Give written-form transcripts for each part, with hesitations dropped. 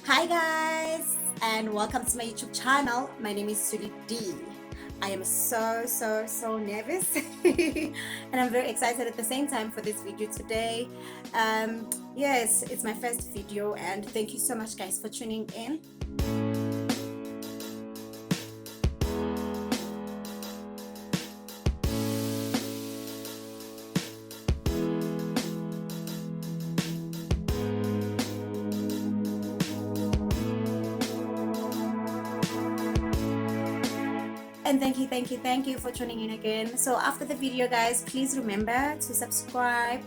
Hi guys, and welcome to my YouTube channel. My name is Suli D. I am so nervous and I'm very excited at the same time for this video today. Yes, it's my first video and thank you so much guys for tuning in. And thank you for tuning in again. So after the video guys, please remember to subscribe,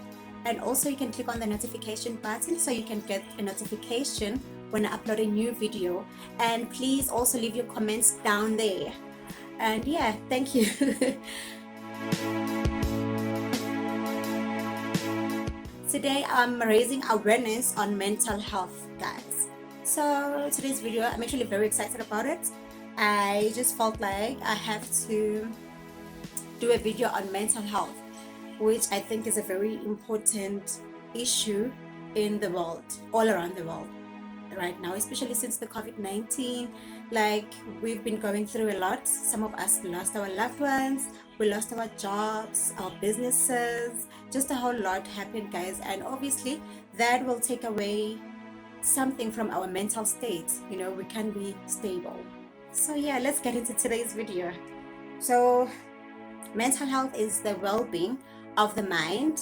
and also you can click on the notification button so you can get a notification when I upload a new video. And please also leave your comments down there. And yeah, thank you. Today I'm raising awareness on mental health guys. So today's video, I'm actually very excited about it. I just felt like I have to do a video on mental health, which I think is a very important issue in the world, all around the world right now, especially since the COVID-19. Like, we've been going through a lot. Some of us lost our loved ones, we lost our jobs, our businesses, just a whole lot happened guys, and obviously that will take away something from our mental state. You know, we can be stable. So yeah, let's get into today's video. So mental health is the well-being of the mind,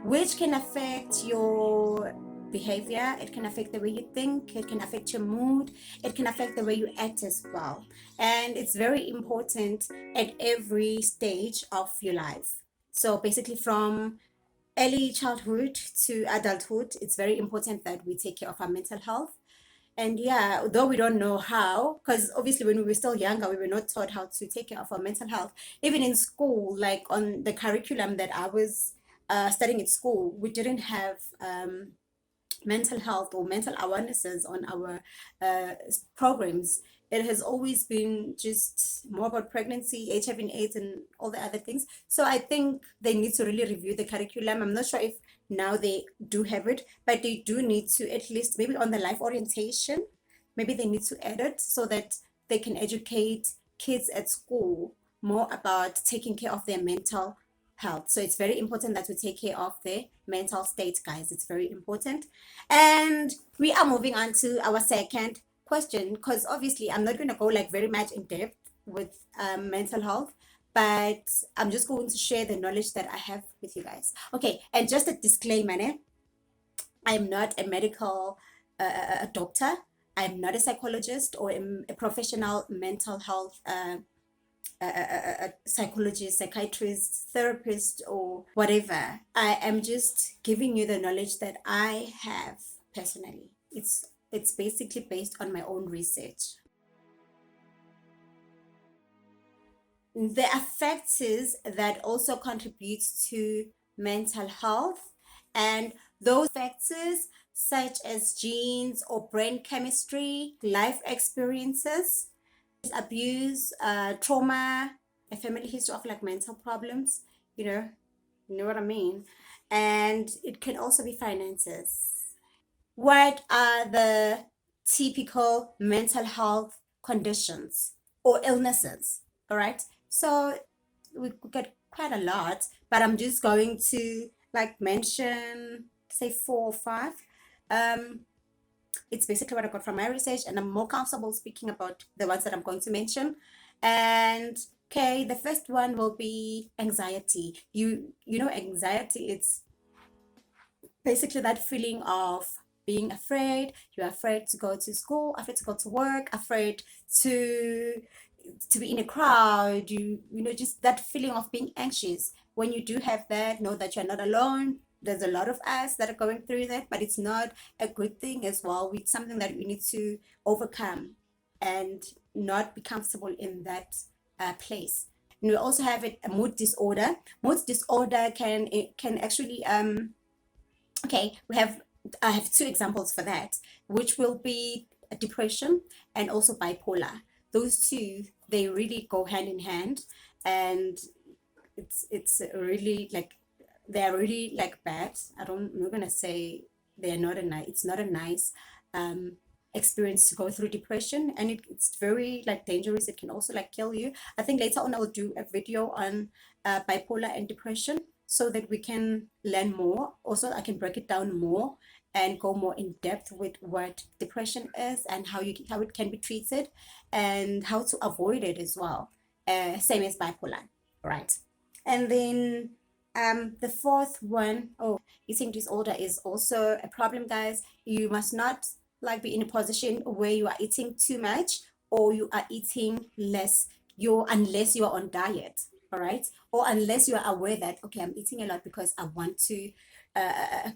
which can affect your behavior. It can affect the way you think, it can affect your mood, it can affect the way you act as well. And it's very important at every stage of your life. So basically from early childhood to adulthood, it's very important that we take care of our mental health. And yeah, though we don't know how, because obviously when we were still younger, we were not taught how to take care of our mental health. Even in school, like on the curriculum that I was studying at school, we didn't have mental health or mental awarenesses on our programs. It has always been just more about pregnancy, HIV and AIDS, and all the other things. So I think they need to really review the curriculum. I'm not sure if now they do have it, but they do need to, at least maybe on the life orientation, maybe they need to add it so that they can educate kids at school more about taking care of their mental health. So it's very important that we take care of their mental state, guys. It's very important. And we are moving on to our second question, because obviously I'm not going to go like very much in depth with mental health, but I'm just going to share the knowledge that I have with you guys. Okay, and just a disclaimer, I'm not a medical a doctor. I'm not a psychologist or a professional mental health a psychologist, psychiatrist, therapist, or whatever. I am just giving you the knowledge that I have personally. It's basically based on my own research. The factors that also contribute to mental health, and those factors such as genes or brain chemistry, life experiences, abuse, trauma, a family history of like mental problems, you know, you know what I mean? And it can also be finances. What are the typical mental health conditions or illnesses? All right. So we get quite a lot, but I'm just going to like mention, say, four or five. Um, it's basically what I got from my research, and I'm more comfortable speaking about the ones that I'm going to mention. And okay, the first one will be anxiety. You know, anxiety, it's basically that feeling of being afraid. You're afraid to go to school, afraid to go to work, afraid to to be in a crowd. You know, just that feeling of being anxious. When you do have that, know that you're not alone. There's a lot of us that are going through that, but it's not a good thing as well. It's something that we need to overcome and not be comfortable in that place. And we also have a mood disorder. Mood disorder can actually okay, I have two examples for that, which will be depression and also bipolar. Those two, they really go hand in hand, and it's really like, they're really like bad. I'm not gonna say they're not a nice. It's not a nice experience to go through depression, and it's very like dangerous. It can also like kill you. I think later on I'll do a video on bipolar and depression so that we can learn more. Also, I can break it down more and go more in depth with what depression is and how it can be treated and how to avoid it as well. Same as bipolar, right? And then the fourth one, oh, eating disorder is also a problem, guys. You must not like be in a position where you are eating too much or you are eating less. You unless you are on diet, all right, or unless you are aware that okay, I'm eating a lot because I want to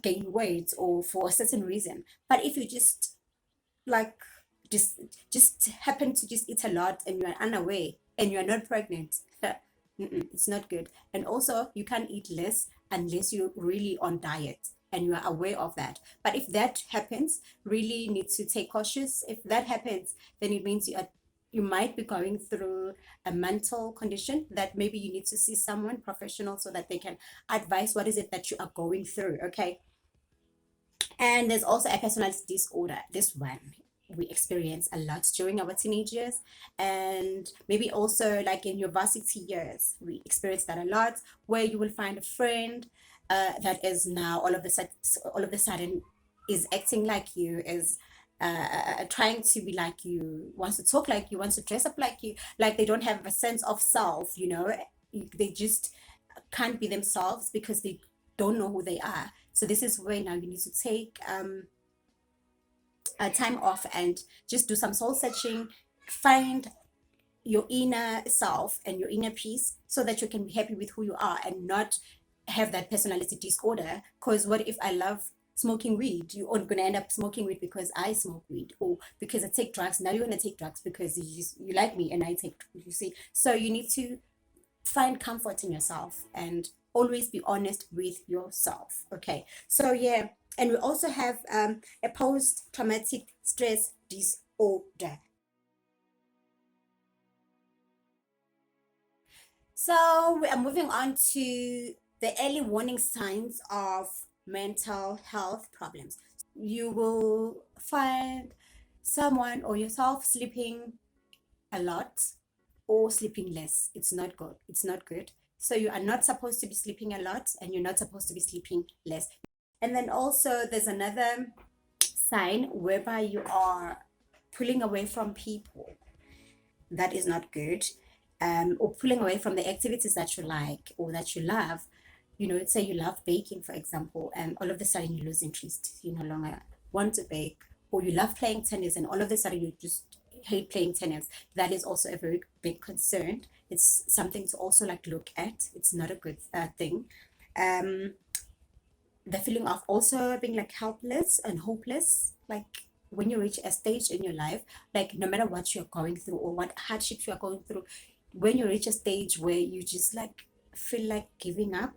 gain weight or for a certain reason. But if you just like just just happen to just eat a lot and you are unaware and you are not pregnant, it's not good. And also you can't eat less unless you're really on diet and you are aware of that. But if that happens, really need to take cautious. If that happens, then it means you might be going through a mental condition that maybe you need to see someone professional so that they can advise what is it that you are going through. Okay. And there's also a personality disorder. This one we experience a lot during our teenage years, and maybe also like in your varsity years, we experience that a lot, where you will find a friend that is now all of a sudden is acting like you, is trying to be like you, wants to talk like you, wants to dress up like you, like they don't have a sense of self, you know, they just can't be themselves because they don't know who they are. So this is where now you need to take time off and just do some soul searching, find your inner self and your inner peace so that you can be happy with who you are and not have that personality disorder. Because what if I love smoking weed? You're going to end up smoking weed because I smoke weed, or because I take drugs. Now you're going to take drugs because you like me and I take, you see. So you need to find comfort in yourself and always be honest with yourself. Okay, so yeah, and we also have a post-traumatic stress disorder. So we are moving on to the early warning signs of mental health problems. You will find someone or yourself sleeping a lot or sleeping less. It's not good. It's not good. So you are not supposed to be sleeping a lot and you're not supposed to be sleeping less. And then also there's another sign whereby you are pulling away from people. That is not good. Or pulling away from the activities that you like or that you love. You know, say you love baking, for example, and all of a sudden you lose interest. You no longer want to bake, or you love playing tennis, and all of a sudden you just hate playing tennis. That is also a very big concern. It's something to also like look at. It's not a good thing. Um, the feeling of also being like helpless and hopeless, like when you reach a stage in your life, like no matter what you're going through or what hardships you're going through, when you reach a stage where you just like feel like giving up,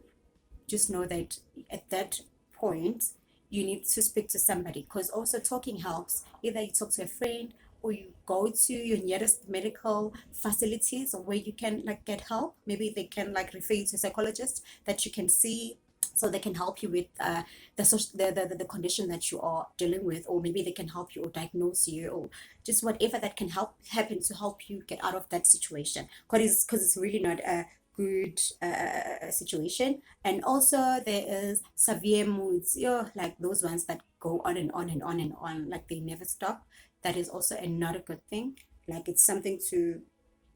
just know that at that point you need to speak to somebody, because also talking helps. Either you talk to a friend or you go to your nearest medical facilities or where you can like get help. Maybe they can like refer you to a psychologist that you can see, so they can help you with the condition that you are dealing with, or maybe they can help you or diagnose you, or just whatever that can help happen to help you get out of that situation, because it's really not a good situation. And also there is severe moods, like those ones that go on and on and on and on, like they never stop. That is also not a good thing. Like it's something to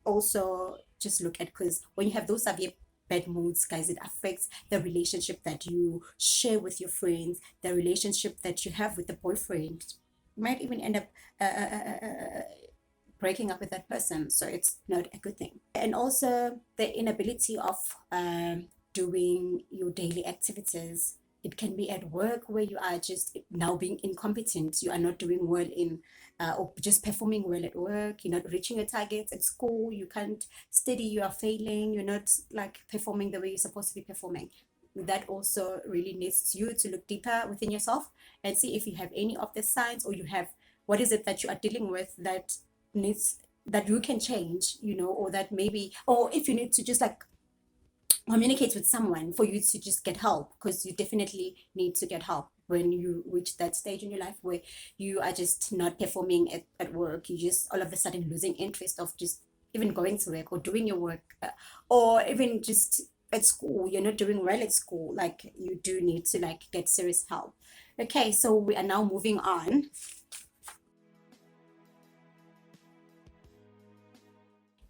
also just look at, because when you have those severe bad moods, guys, it affects the relationship that you share with your friends, the relationship that you have with the boyfriend. You might even end up breaking up with that person. So it's not a good thing. And also the inability of doing your daily activities. It can be at work where you are just now being incompetent. You are not doing well in, or just performing well at work. You're not reaching your targets at school. You can't study. You are failing. You're not like performing the way you're supposed to be performing. That also really needs you to look deeper within yourself and see if you have any of the signs, or you have what is it that you are dealing with that needs, that you can change, or that maybe, or if you need to just like communicate with someone for you to just get help, because you definitely need to get help. when you reach that stage in your life where you are just not performing at work, you just all of a sudden losing interest of just even going to work or doing your work, or even just at school, you're not doing well at school, like you do need to like get serious help. Okay, so we are now moving on.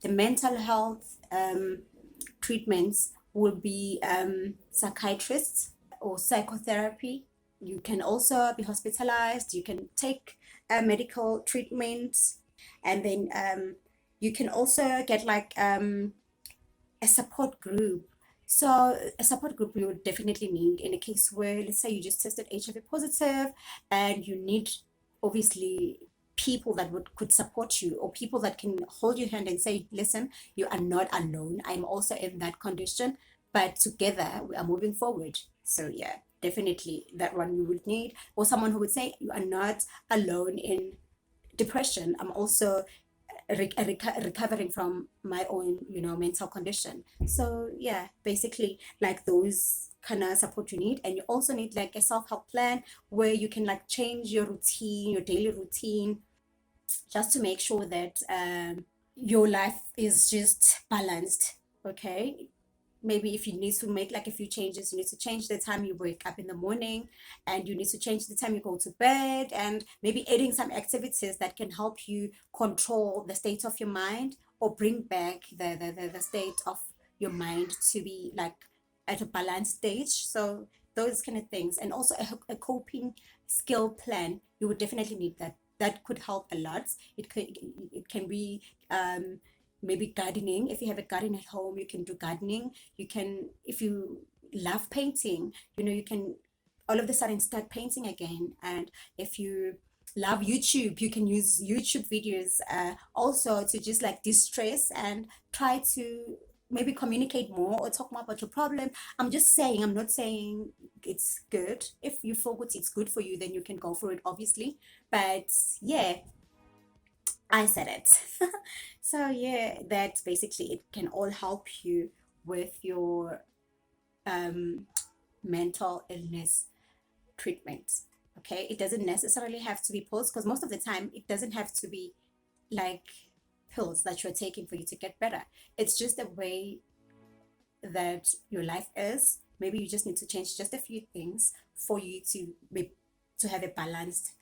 The mental health treatments will be psychiatrists or psychotherapy. You can also be hospitalized. You can take medical treatments, and then you can also get like a support group. So a support group you would definitely need in a case where, let's say, you just tested HIV positive, and you need obviously people that would could support you, or people that can hold your hand and say, listen, you are not alone. I'm also in that condition, but together we are moving forward. So yeah, definitely that one you would need, or someone who would say you are not alone in depression. I'm also recovering from my own, mental condition. So yeah, basically like those kind of support you need. And you also need like a self-help plan where you can like change your routine, your daily routine, just to make sure that your life is just balanced. Okay, maybe if you need to make like a few changes, you need to change the time you wake up in the morning, and you need to change the time you go to bed, and maybe adding some activities that can help you control the state of your mind, or bring back the state of your mind to be like at a balanced stage. So those kind of things, and also a coping skill plan, you would definitely need that. That could help a lot. It can be maybe gardening. If you have a garden at home, you can do gardening. You can, if you love painting, you can all of a sudden start painting again. And if you love YouTube, you can use YouTube videos also to just like distress and try to maybe communicate more or talk more about your problem. I'm just saying, I'm not saying it's good. If you feel it's good for you, then you can go for it, obviously. But yeah, I said it. So yeah, that's basically it, can all help you with your um, mental illness treatment. Okay, it doesn't necessarily have to be pills, because most of the time it doesn't have to be like pills that you're taking for you to get better. It's just the way that your life is. Maybe you just need to change just a few things for you to be to have a balanced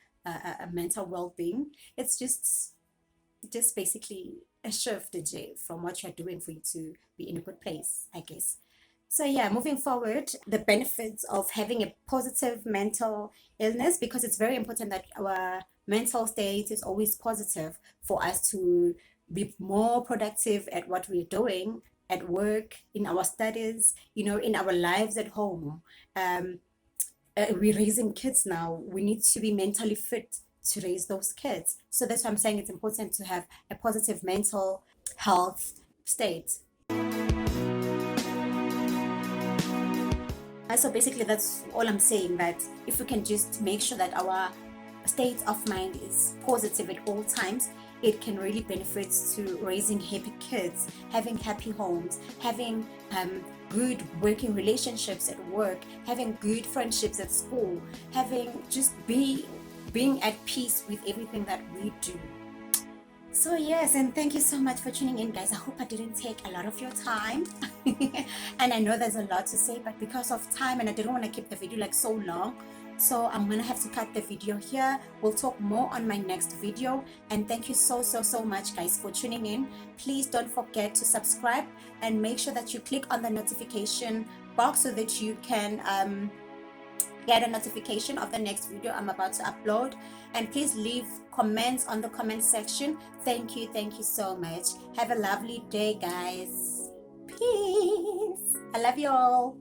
mental well-being. It's just basically a shift, DJ, from what you're doing for you to be in a good place, I guess. So yeah, moving forward, the benefits of having a positive mental illness, because it's very important that our mental state is always positive for us to be more productive at what we're doing at work, in our studies, in our lives at home. Um, we're raising kids now. We need to be mentally fit to raise those kids. So that's why I'm saying it's important to have a positive mental health state. So basically, that's all I'm saying, that if we can just make sure that our state of mind is positive at all times, it can really benefit to raising happy kids, having happy homes, having good working relationships at work, having good friendships at school, having just being at peace with everything that we do. So yes, and thank you so much for tuning in, guys. I hope I didn't take a lot of your time. And I know there's a lot to say, but because of time, and I didn't want to keep the video like so long, so I'm gonna have to cut the video here. We'll talk more on my next video. And thank you so much, guys, for tuning in. Please don't forget to subscribe, and make sure that you click on the notification box so that you can get a notification of the next video I'm about to upload. And please leave comments on the comment section. Thank you so much. Have a lovely day, guys. Peace. I love you all.